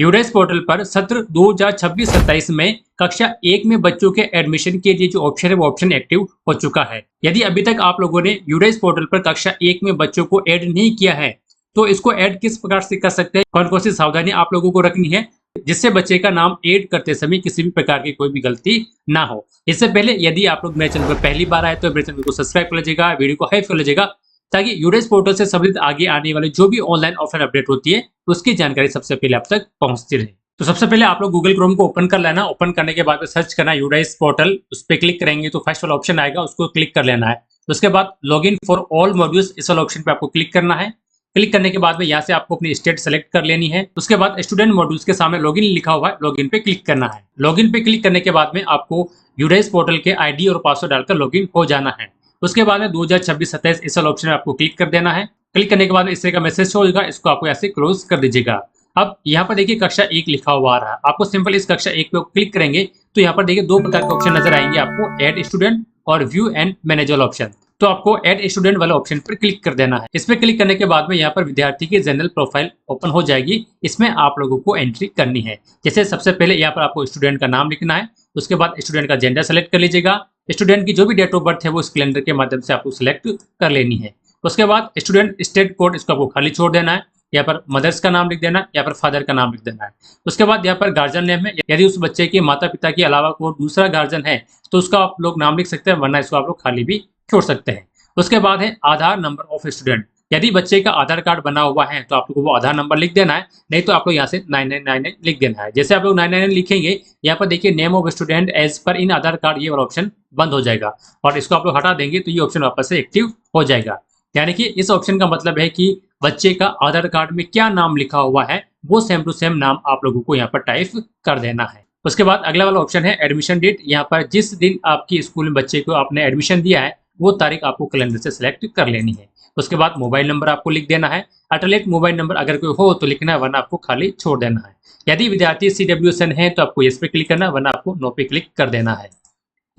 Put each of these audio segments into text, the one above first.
UDISE portal पर सत्र 2026-27 में कक्षा 1 में बच्चों के एडमिशन के लिए जो ऑप्शन है वो ऑप्शन एक्टिव हो चुका है। यदि अभी तक आप लोगों ने यूडाइस पोर्टल पर कक्षा 1 में बच्चों को ऐड नहीं किया है तो इसको ऐड किस प्रकार से कर सकते हैं, कौन कौन सी सावधानी आप लोगों को रखनी है जिससे बच्चे का नाम ऐड करते समय किसी भी प्रकार की कोई भी गलती ना हो। इससे पहले यदि आप लोग मेरे चैनल पर पहली बार आए तो मेरे चैनल को सब्सक्राइब कर लीजिएगा, वीडियो को हाइप कर लीजिएगा ताकि यूडाइस पोर्टल से संबंधित आगे आने वाली जो भी ऑनलाइन ऑफलाइन अपडेट होती है उसकी जानकारी सबसे पहले आप तक पहुंचती रहे। तो सबसे पहले आप लोग गूगल क्रोम को ओपन कर लेना। ओपन करने के बाद में सर्च करना यूडाइस पोर्टल, उस पर क्लिक करेंगे तो फर्स्ट वाला ऑप्शन आएगा, उसको क्लिक कर लेना है। उसके बाद लॉगिन फॉर ऑल मॉड्यूल्स इस वाला ऑप्शन पे आपको क्लिक करना है। क्लिक करने के बाद में यहाँ से आपको अपनी स्टेट सेलेक्ट कर लेनी है। उसके बाद स्टूडेंट मॉड्यूल्स के सामने लॉगिन लिखा हुआ है, लॉगिन पे क्लिक करना है। लॉगिन पे क्लिक करने के बाद में आपको यूडाइस पोर्टल के आईडी और पासवर्ड डालकर लॉगिन हो जाना है। उसके बाद में 2026-27 इस वाला ऑप्शन में आपको क्लिक कर देना है। क्लिक करने के बाद इस तरह का मैसेज होगा, इसको आपको ऐसे क्लोज कर दीजिएगा। अब यहाँ पर देखिए कक्षा 1 लिखा हुआ आ रहा है, आपको सिंपल इस कक्षा 1 पे क्लिक करेंगे तो यहाँ पर देखिए दो प्रकार के ऑप्शन नजर आएंगे आपको, ऐड स्टूडेंट और व्यू एंड मैनेज वाला ऑप्शन। तो आपको ऐड स्टूडेंट वाला ऑप्शन पर क्लिक कर देना है। इस पर क्लिक करने के बाद में यहाँ पर विद्यार्थी की जनरल प्रोफाइल ओपन हो जाएगी। इसमें आप लोगों को एंट्री करनी है। जैसे सबसे पहले यहाँ पर आपको स्टूडेंट का नाम लिखना है। उसके बाद स्टूडेंट का जेंडर सेलेक्ट कर लीजिएगा। स्टूडेंट की जो भी डेट ऑफ बर्थ है वो इस कैलेंडर के माध्यम से आपको सिलेक्ट कर लेनी है। उसके बाद स्टूडेंट स्टेट कोड, इसको आपको खाली छोड़ देना है। यहाँ पर मदर्स का नाम लिख देना है, यहाँ पर फादर का नाम लिख देना है। उसके बाद यहाँ पर गार्जियन नेम है, यदि उस बच्चे के माता पिता के अलावा कोई दूसरा गार्जियन है तो उसका आप लोग नाम लिख सकते हैं, वरना इसको आप लोग खाली भी छोड़ सकते हैं। उसके बाद है आधार नंबर ऑफ स्टूडेंट। यदि बच्चे का आधार कार्ड बना हुआ है तो आप लोग वो आधार नंबर लिख देना है, नहीं तो आप लोग यहाँ से 9999 लिख देना है। जैसे आप लोग 999 लिखेंगे यहाँ पर देखिए name of student as per in Aadhaar card, ये वाला ऑप्शन बंद हो जाएगा और इसको आप लोग हटा देंगे तो ये ऑप्शन वापस से एक्टिव हो जाएगा। यानी कि इस ऑप्शन का मतलब है कि बच्चे का आधार कार्ड में क्या नाम लिखा हुआ है वो सेम टू सेम नाम आप लोगों को यहाँ पर टाइप कर देना है। उसके बाद अगला वाला ऑप्शन है एडमिशन डेट। यहाँ पर जिस दिन आपकी स्कूल में बच्चे को आपने एडमिशन दिया है वो तारीख आपको कैलेंडर से सिलेक्ट कर लेनी है। उसके बाद मोबाइल नंबर आपको लिख देना है। अल्टरनेट मोबाइल नंबर अगर कोई हो तो लिखना है, वरना आपको खाली छोड़ देना है। यदि विद्यार्थी CWSN है तो आपको इस पे क्लिक करना है, वरना आपको नो पे क्लिक कर देना है।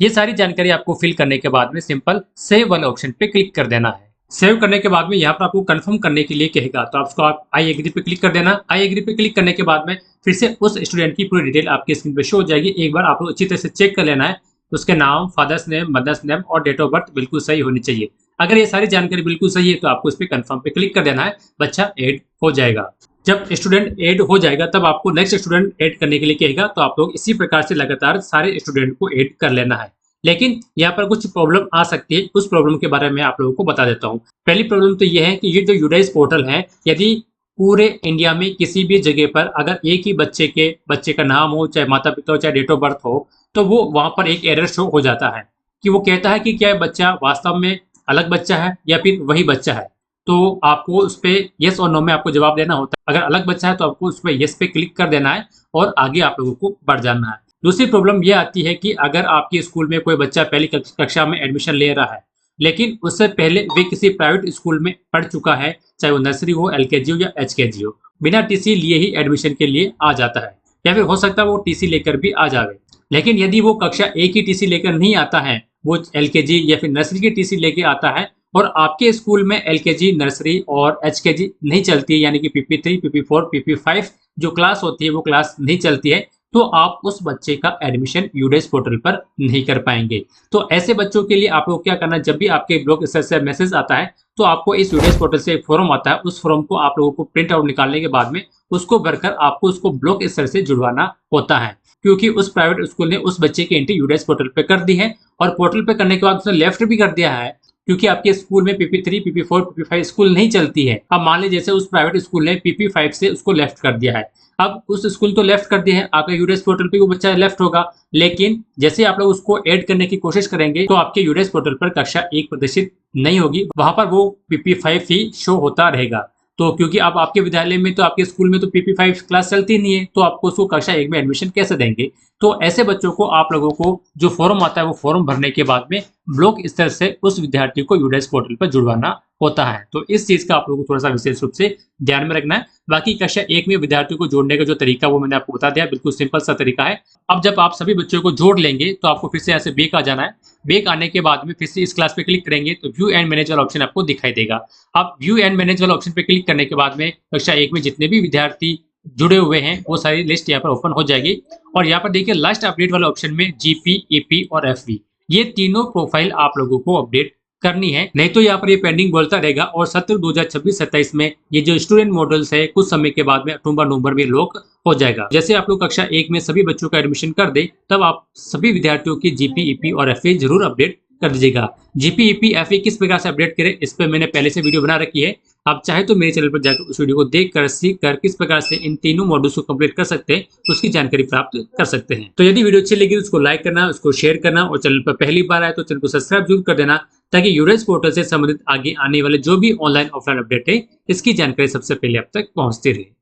ये सारी जानकारी आपको फिल करने के बाद में सिंपल सेव वाले ऑप्शन पे क्लिक कर देना है। सेव करने के बाद में यहाँ पर आपको कंफर्म करने के लिए कहेगा तो आपको आई एग्री पे क्लिक कर देना। आई एग्री पे क्लिक करने के बाद में फिर से उस स्टूडेंट की पूरी डिटेल आपकी स्क्रीन पे शो हो जाएगी। एक बार आप लोग अच्छी तरह से चेक कर लेना है, उसके नाम, फादर्स नेम, मदर्स नेम और डेट ऑफ बर्थ बिल्कुल सही होनी चाहिए। अगर ये सारी जानकारी बिल्कुल सही है तो आपको इस पर कंफर्म पे क्लिक कर देना है, बच्चा ऐड हो जाएगा। जब स्टूडेंट ऐड हो जाएगा तब आपको नेक्स्ट स्टूडेंट ऐड करने के लिए कहेगा, तो आप लोग इसी प्रकार से लगातार सारे स्टूडेंट को ऐड कर लेना है। लेकिन यहाँ पर कुछ प्रॉब्लम आ सकती है, उस प्रॉब्लम के बारे में आप लोगों को बता देता हूँ। पहली प्रॉब्लम तो ये है कि ये जो यूडाइस पोर्टल है, यदि पूरे इंडिया में किसी भी जगह पर अगर एक ही बच्चे का नाम हो, चाहे माता पिता हो, चाहे डेट ऑफ बर्थ हो, तो वो वहां पर एक एरर शो हो जाता है कि वो कहता है कि क्या बच्चा वास्तव में अलग बच्चा है या फिर वही बच्चा है। तो आपको उस पर यस और नो में आपको जवाब देना होता है। अगर अलग बच्चा है तो आपको उस पर यस पे क्लिक कर देना है और आगे आप लोगों को बढ़ जाना है। दूसरी प्रॉब्लम यह आती है कि अगर आपके स्कूल में कोई बच्चा पहली कक्षा में एडमिशन ले रहा है, लेकिन उससे पहले वे किसी प्राइवेट स्कूल में पढ़ चुका है, चाहे वो नर्सरी हो, LKG हो या HKG हो, बिना टीसी लिए ही एडमिशन के लिए आ जाता है, या फिर हो सकता है वो टीसी लेकर भी आ जावे। लेकिन यदि वो कक्षा 1 की टीसी लेकर नहीं आता है, वो LKG या फिर नर्सरी की टीसी लेके आता है और आपके स्कूल में LKG, नर्सरी और HKG नहीं चलती है, यानी कि PP3, PP4, PP5 जो क्लास होती है वो क्लास नहीं चलती है, तो आप उस बच्चे का एडमिशन यूडाइस पोर्टल पर नहीं कर पाएंगे। तो ऐसे बच्चों के लिए आप लोग क्या करना है, जब भी आपके ब्लॉक स्तर से मैसेज आता है तो आपको इस यूडाइस पोर्टल से एक फॉर्म आता है, उस फॉर्म को आप लोगों को प्रिंट आउट निकालने के बाद में उसको भरकर आपको उसको ब्लॉक स्तर से जुड़वाना होता है, क्योंकि उस प्राइवेट स्कूल ने उस बच्चे की एंट्री यूडाइस पोर्टल पे कर दी है और पोर्टल पे करने के बाद उसने लेफ्ट भी कर दिया है, क्योंकि आपके स्कूल में PP3, PP4, PP5 स्कूल नहीं चलती है। अब मान लीजिए जैसे उस प्राइवेट स्कूल ने PP5 से उसको लेफ्ट कर दिया है, अब उस स्कूल तो लेफ्ट कर दिया है, आपके यूडाइस पोर्टल पे वो बच्चा लेफ्ट होगा, लेकिन जैसे आप लोग उसको ऐड करने की कोशिश करेंगे तो आपके यूडाइस पोर्टल पर कक्षा 1 प्रदर्शित नहीं होगी, वहां पर वो PP5 ही शो होता रहेगा। तो क्योंकि अब आपके विद्यालय में तो आपके स्कूल में तो PP5 क्लास चलती नहीं है, तो आपको उसको कक्षा 1 में एडमिशन कैसे देंगे। तो ऐसे बच्चों को आप लोगों को जो फॉर्म आता है वो फॉर्म भरने के बाद में ब्लॉक स्तर से उस विद्यार्थी को यूडाइस पोर्टल पर जुड़वाना होता है। तो इस चीज का आप लोगों को थोड़ा सा विशेष रूप से ध्यान में रखना है। बाकी कक्षा 1 में विद्यार्थियों को जोड़ने का जो तरीका वो मैंने आपको बता दिया, बिल्कुल सिंपल सा तरीका है। अब जब आप सभी बच्चों को जोड़ लेंगे तो आपको फिर से ऐसे बैक आ जाना है। बैक आने के बाद में फिर से इस क्लास पे क्लिक करेंगे तो व्यू एंड मैनेज वाला ऑप्शन आपको दिखाई देगा। अब व्यू एंड मैनेज वाला ऑप्शन पे क्लिक करने के बाद में कक्षा 1 में जितने भी विद्यार्थी जुड़े हुए हैं वो सारी लिस्ट यहाँ पर ओपन हो जाएगी। और यहाँ पर देखिए लास्ट अपडेट वाले ऑप्शन में जीपी, ईपी और एफवी ये तीनों प्रोफाइल आप लोगों को अपडेट करनी है, नहीं तो यहाँ पर ये पेंडिंग बोलता रहेगा और सत्र 2026-27 में ये जो स्टूडेंट मॉडल्स है कुछ समय के बाद में अक्टूबर नवंबर में लॉक हो जाएगा। जैसे आप लोग कक्षा 1 में सभी बच्चों का एडमिशन कर दे तब आप सभी विद्यार्थियों की जीपी, ईपी और एफवी जरूर अपडेट कर दीजिएगा। जीपी, ईपी, एफवी किस प्रकार से अपडेट करें इस पर मैंने पहले से वीडियो बना रखी है। आप चाहे तो मेरे चैनल पर जाकर उस वीडियो को देख कर सीख कर किस प्रकार से इन तीनों मॉड्यूल्स को कंप्लीट कर सकते हैं उसकी जानकारी प्राप्त कर सकते हैं। तो यदि वीडियो अच्छी लगी तो उसको लाइक करना, उसको शेयर करना और चैनल पर पहली बार आए तो चैनल को सब्सक्राइब जरूर कर देना ताकि यूरेज पोर्टल से संबंधित आगे आने वाले जो भी ऑनलाइन ऑफलाइन अपडेट है इसकी जानकारी सबसे पहले आप तक पहुंचती रहे।